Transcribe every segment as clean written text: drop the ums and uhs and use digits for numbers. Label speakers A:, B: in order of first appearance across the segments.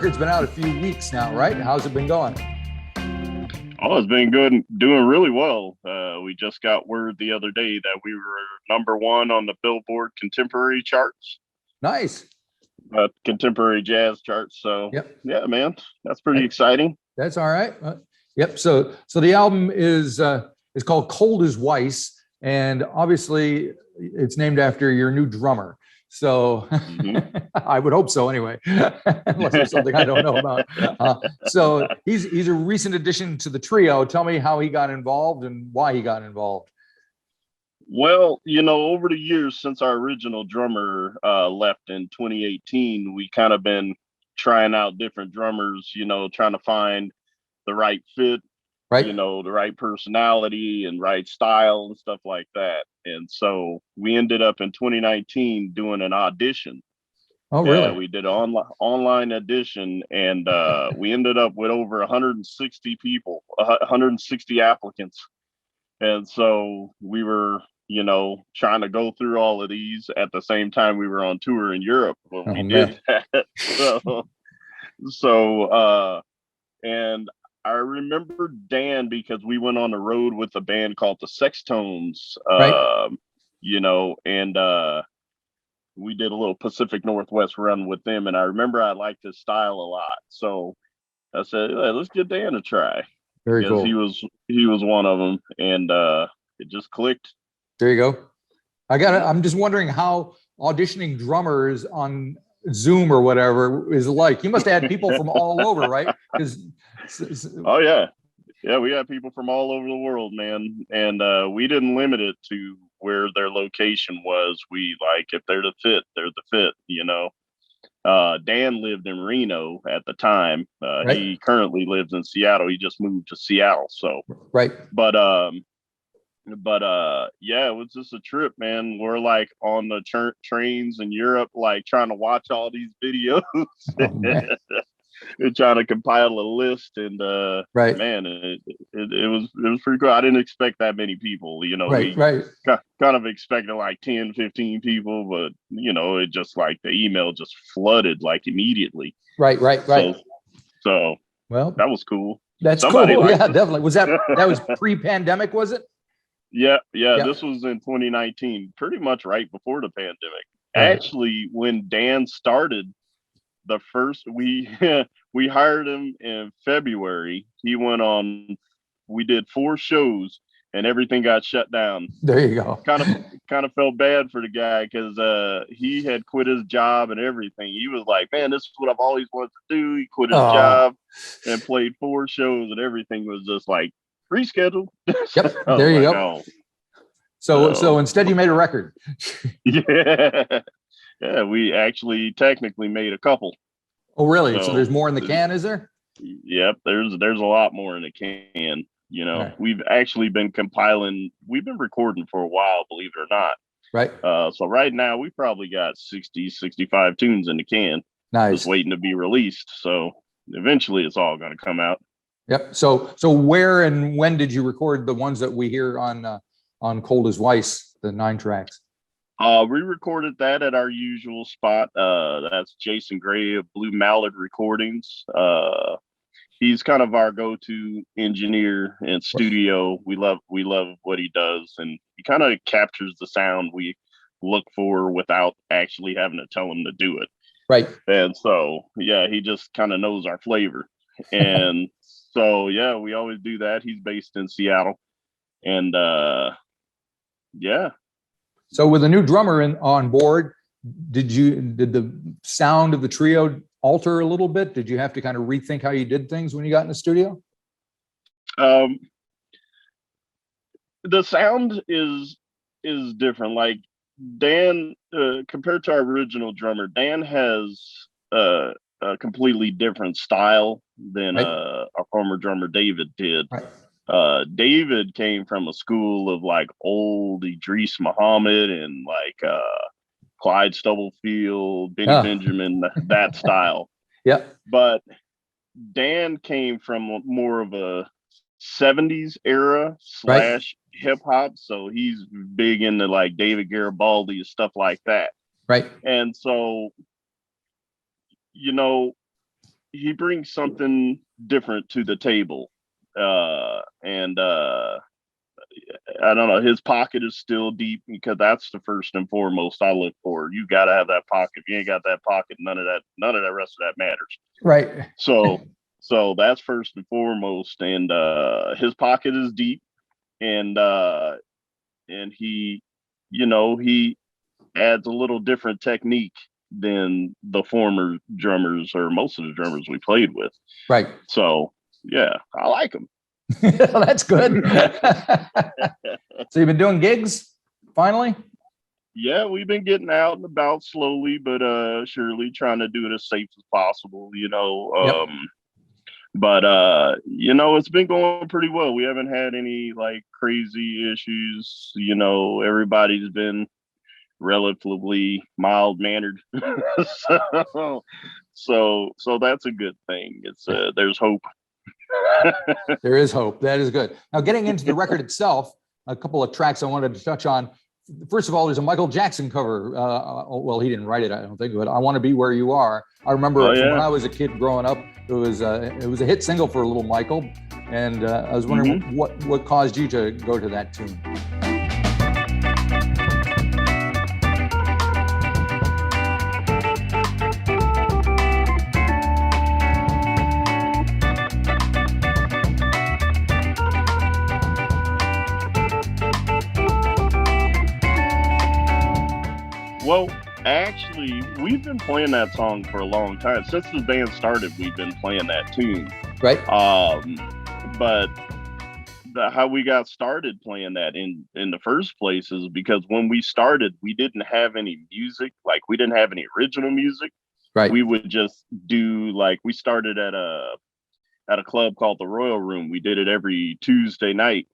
A: record's been out a few weeks now, right? How's it been going?
B: Oh, it's been good, doing really well. We just got word the other day that we were #1 on the Billboard Contemporary charts,
A: Nice.
B: contemporary jazz charts. So,
A: Yep.
B: yeah, man, that's pretty exciting.
A: That's all right. Yep. So the album is called Cold as Weiss, and obviously it's named after your new drummer. So I would hope so anyway, unless there's something I don't know about. So he's a recent addition to the trio. Tell me how he got involved and why he got involved.
B: Well, over the years since our original drummer left in 2018, we kind of been trying out different drummers, trying to find the right fit,
A: right?
B: The right personality and right style and stuff like that. And so we ended up in 2019 doing an audition.
A: Oh, really?
B: We did an online audition, and we ended up with over 160 people, 160 applicants. And so we were, trying to go through all of these at the same time we were on tour in Europe when we did that. And I remember Dan because we went on the road with a band called the Sextones, and we did a little Pacific Northwest run with them. And I remember I liked his style a lot. So I said, hey, let's give Dan a try.
A: Very cool.
B: He was one of them, and it just clicked.
A: There you go. I'm just wondering how auditioning drummers on Zoom or whatever is like. You must have had people from all over, right?
B: Oh yeah, we had people from all over the world, man, and we didn't limit it to where their location was. We if they're the fit, they're the fit. Dan lived in Reno at the time.
A: Right.
B: He currently lives in Seattle. He just moved to Seattle. So
A: right.
B: But yeah, it was just a trip, man. We're on the trains in Europe, trying to watch all these videos. And trying to compile a list, and man, it was pretty cool. I didn't expect that many people. We kind of expected 10, 15 people, but it just the email just flooded immediately.
A: Right.
B: So
A: well,
B: that was cool.
A: That's
B: Somebody
A: cool. Yeah, definitely. Was that was pre-pandemic? Was it?
B: Yeah. This was in 2019, pretty much right before the pandemic.
A: Right.
B: Actually, when Dan started, the first we hired him in February. He went on. We did 4 shows, and everything got shut down.
A: There you go.
B: Kind of felt bad for the guy because he had quit his job and everything. He was like, "Man, this is what I've always wanted to do." He quit his job and played 4 shows, and everything was just rescheduled.
A: Yep. There you go. So instead, you made a record.
B: Yeah. Yeah, we actually technically made a couple.
A: Oh, really? So there's more in the can, is there?
B: Yep, there's a lot more in the can.
A: Right.
B: We've actually been compiling. We've been recording for a while, believe it or not.
A: Right.
B: So right now we probably got 60, 65 tunes in the can.
A: Nice.
B: Just waiting to be released. So eventually it's all going to come out.
A: Yep. So where and when did you record the ones that we hear on Cold as Weiss, the 9 tracks?
B: We recorded that at our usual spot. That's Jason Gray of Blue Mallard Recordings. He's kind of our go-to engineer and studio. We love what he does, and he kind of captures the sound we look for without actually having to tell him to do it.
A: Right.
B: And so, yeah, he just kind of knows our flavor. And so, yeah, we always do that. He's based in Seattle, and yeah.
A: So with a new drummer on board, did the sound of the trio alter a little bit? Did you have to kind of rethink how you did things when you got in the studio?
B: The sound is different. Dan, compared to our original drummer, Dan has a completely different style than our former drummer David did.
A: Right.
B: David came from a school of old Idris Muhammad and Clyde Stubblefield, Benny Benjamin, that style.
A: Yeah.
B: But Dan came from more of a 70s era / hip hop. So he's big into David Garibaldi and stuff like that.
A: Right.
B: And so, he brings something different to the table. And I don't know, his pocket is still deep, because that's the first and foremost I look for. You got to have that pocket. If you ain't got that pocket, none of the rest of that matters.
A: Right.
B: So that's first and foremost. And his pocket is deep, and he, he adds a little different technique than the former drummers, or most of the drummers we played with.
A: Right.
B: So yeah, I like him.
A: That's good. So you've been doing gigs finally?
B: Yeah, we've been getting out and about slowly but surely, trying to do it as safe as possible,
A: Yep.
B: But it's been going pretty well. We haven't had any like crazy issues. Everybody's been relatively mild mannered. so that's a good thing. It's there's hope.
A: There is hope. That is good. Now, getting into the record itself, a couple of tracks I wanted to touch on. First of all, there's a Michael Jackson cover. Well, he didn't write it, I don't think, but "I Want to Be Where You Are." I remember it from when I was a kid growing up. It was a hit single for little Michael, and I was wondering what caused you to go to that tune.
B: Well, actually, we've been playing that song for a long time. Since the band started, we've been playing that tune.
A: Right.
B: But how we got started playing that in the first place is because when we started, we didn't have any music. Like, we didn't have any original music.
A: Right.
B: We would just do, like, we started at a club called the Royal Room. We did it every Tuesday night,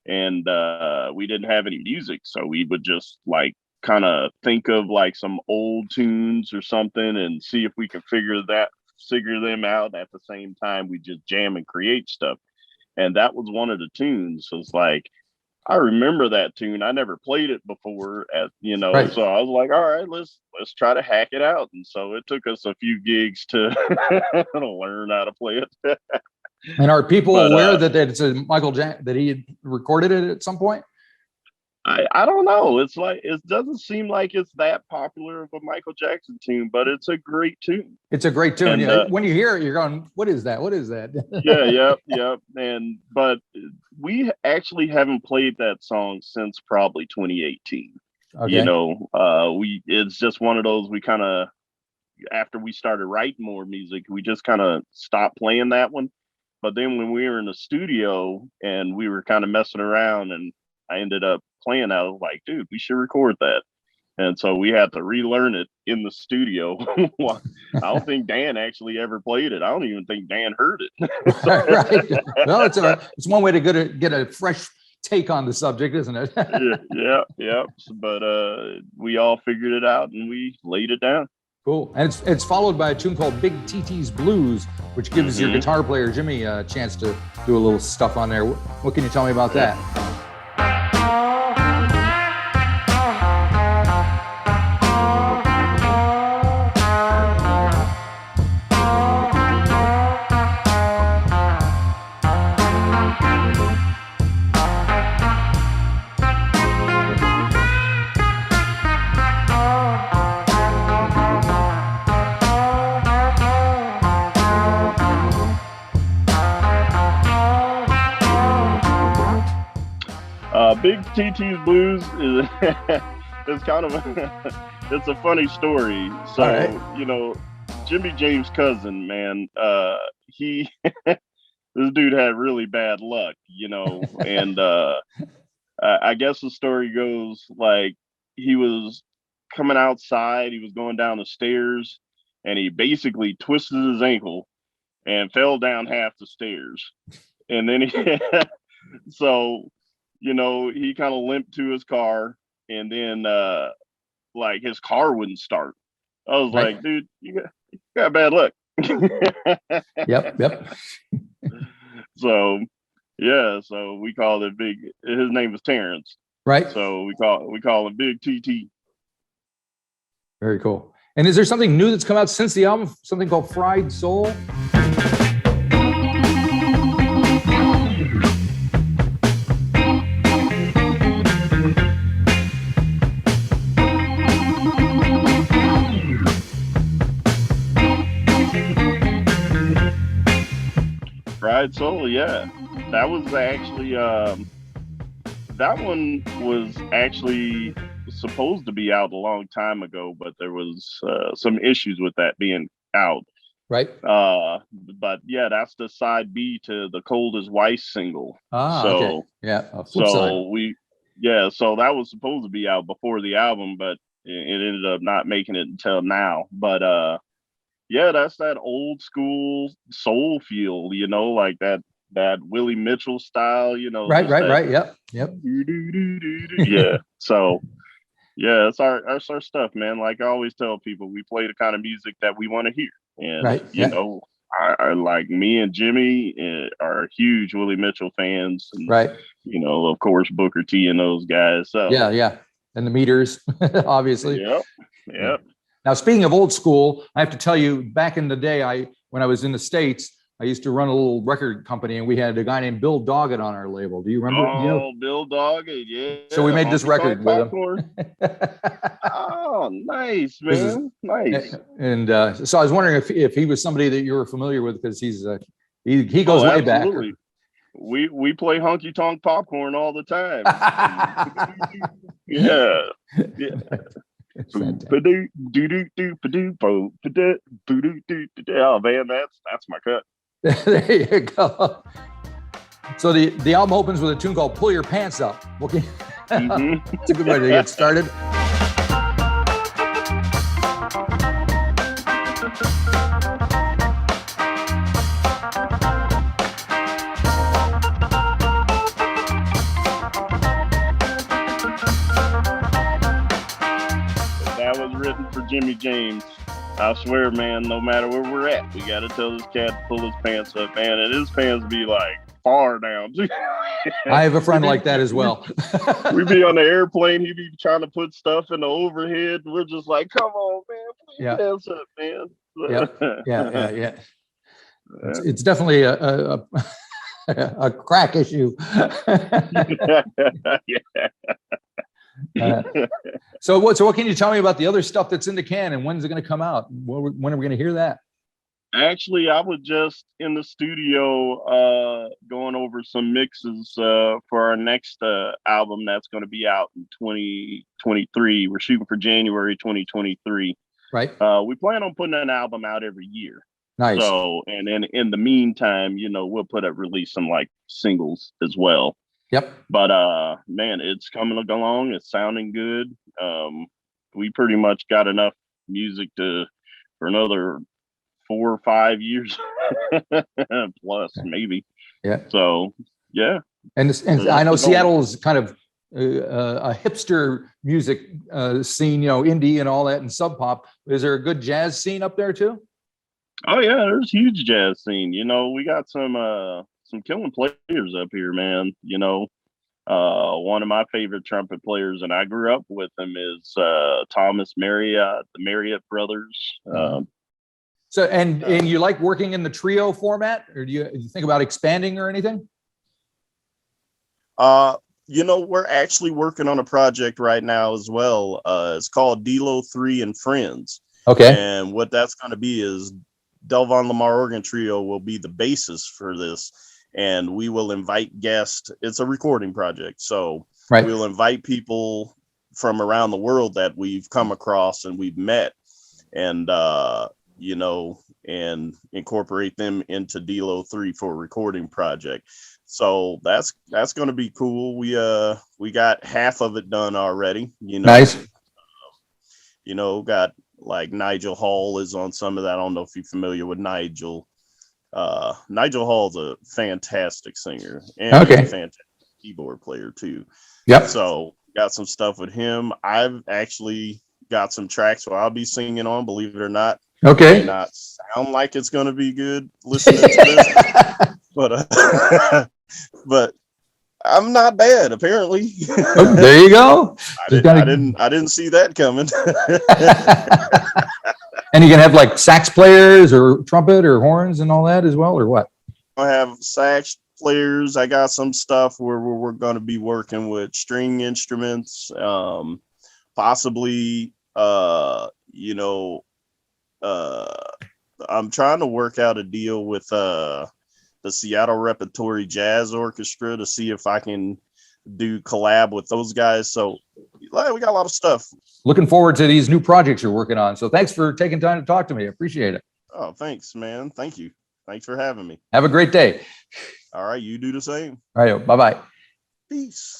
B: and we didn't have any music, so we would just like kind of think of like some old tunes or something and see if we can figure them out. At the same time, we just jam and create stuff. And that was one of the tunes. So it's like, I remember that tune. I never played it before,
A: Right.
B: So I was like, all right, let's try to hack it out. And so it took us a few gigs to learn how to play it.
A: And are people aware that it's a Michael Jackson, that he had recorded it at some point?
B: I don't know. It's like, it doesn't seem like it's that popular of a Michael Jackson tune, but it's a great tune.
A: It's a great tune.
B: And,
A: when you hear it, you're going, "What is that? What is that?"
B: Yep. But we actually haven't played that song since probably 2018.
A: Okay.
B: It's just one of those, we kind of, after we started writing more music, we just kind of stopped playing that one. But then when we were in the studio and we were kind of messing around, and I ended up playing, I was like, dude, we should record that. And so we had to relearn it in the studio. I don't think Dan actually ever played it. I don't even think Dan heard it.
A: Right. Well, it's one way to get a fresh take on the subject, isn't it?
B: Yeah. But we all figured it out and we laid it down.
A: Cool. And it's followed by a tune called Big TT's Blues, which gives your guitar player Jimmy a chance to do a little stuff on there. What can you tell me about that?
B: Big TT's Blues is kind of it's a funny story. So, right. Jimmy James' cousin, man, he this dude had really bad luck, and I guess the story goes like he was coming outside, he was going down the stairs, and he basically twisted his ankle and fell down half the stairs, and then so. He kind of limped to his car, and then like his car wouldn't start. I was like, dude, you got bad luck.
A: Yep.
B: So we called it Big. His name was Terrence.
A: Right.
B: So we call him Big TT.
A: Very cool. And is there something new that's come out since the album? Something called Fried Soul?
B: Fried Soul, yeah. That was actually that one was actually supposed to be out a long time ago, but there was some issues with that being out.
A: Right.
B: But yeah, that's the side B to the Cold as Weiss single.
A: Okay. Yeah. Flip side.
B: So that was supposed to be out before the album, but it ended up not making it until now. But yeah, that's that old school soul feel, like that Willie Mitchell style,
A: Right. Yep.
B: Yeah. So yeah, it's our stuff, man. Like I always tell people, we play the kind of music that we want to hear. And I like me and Jimmy are huge Willie Mitchell fans, and
A: right.
B: Of course Booker T and those guys. So
A: yeah, and the Meters, obviously.
B: Yep.
A: Now, speaking of old school, I have to tell you, back in the day, when I was in the States, I used to run a little record company, and we had a guy named Bill Doggett on our label. Do you remember?
B: Oh, Bill Doggett, yeah.
A: So we made this record with him.
B: Oh, nice, man. Nice.
A: And so I was wondering if he was somebody that you were familiar with, because he goes way back.
B: We play Honky Tonk Popcorn all the time. Yeah. Oh man, that's my cut.
A: There you go. So the album opens with a tune called "Pull Your Pants Up." Okay, it's a good way to get started.
B: That was written for Jimmy James. I swear, man, no matter where we're at, we got to tell this cat to pull his pants up, man. And his pants be like far down.
A: I have a friend like that as well.
B: We be on the airplane. He be trying to put stuff in the overhead. We're just like, come on, man. Pull your pants up, man.
A: Yeah. It's definitely a crack issue. So what can you tell me about the other stuff that's in the can, and when's it going to come out? When are we going to hear that?
B: Actually, I was just in the studio going over some mixes for our next album that's going to be out in 2023. We're shooting for January 2023.
A: Right.
B: We plan on putting an album out every year.
A: Nice.
B: So, and then in the meantime, we'll release some like singles as well.
A: Yep.
B: But man, it's coming along. It's sounding good. We pretty much got enough music for another 4 or 5 years plus, maybe.
A: Yeah.
B: So yeah.
A: And I know Seattle is kind of a hipster music scene, indie and all that, and sub pop. Is there a good jazz scene up there too?
B: Oh yeah, there's huge jazz scene. We got some killing players up here, man. One of my favorite trumpet players, and I grew up with him, is Thomas Marriott, the Marriott brothers.
A: So, and you like working in the trio format, or do you think about expanding or anything?
C: We're actually working on a project right now as well. It's called Delo 3 and Friends.
A: Okay.
C: And what that's going to be is Delvon Larmarr Organ Trio will be the basis for this. And we will invite guests. It's a recording project. So we'll invite people from around the world that we've come across and we've met, and, and incorporate them into Delo 3 for a recording project. So that's going to be cool. We got half of it done already.
A: Nice.
C: Got like Nigel Hall is on some of that. I don't know if you're familiar with Nigel. Nigel Hall's a fantastic singer and a fantastic keyboard player too.
A: Yep.
C: So got some stuff with him. I've actually got some tracks where I'll be singing on, believe it or not.
A: Okay.
C: It may not sound like it's going to be good listening to this, but I'm not bad, apparently.
A: Oh, there you go.
C: I didn't see that coming.
A: And you can have like sax players or trumpet or horns and all that as well, or what?
C: I have sax players. I got some stuff where we're going to be working with string instruments, possibly. I'm trying to work out a deal with the Seattle Repertory Jazz Orchestra to see if I can do collab with those guys. So we got a lot of stuff.
A: Looking forward to these new projects you're working on. So thanks for taking time to talk to me. I appreciate it.
C: Oh, thanks, man. Thank you. Thanks for having me.
A: Have a great day.
C: All right. You do the same.
A: All right. Bye-bye.
C: Peace.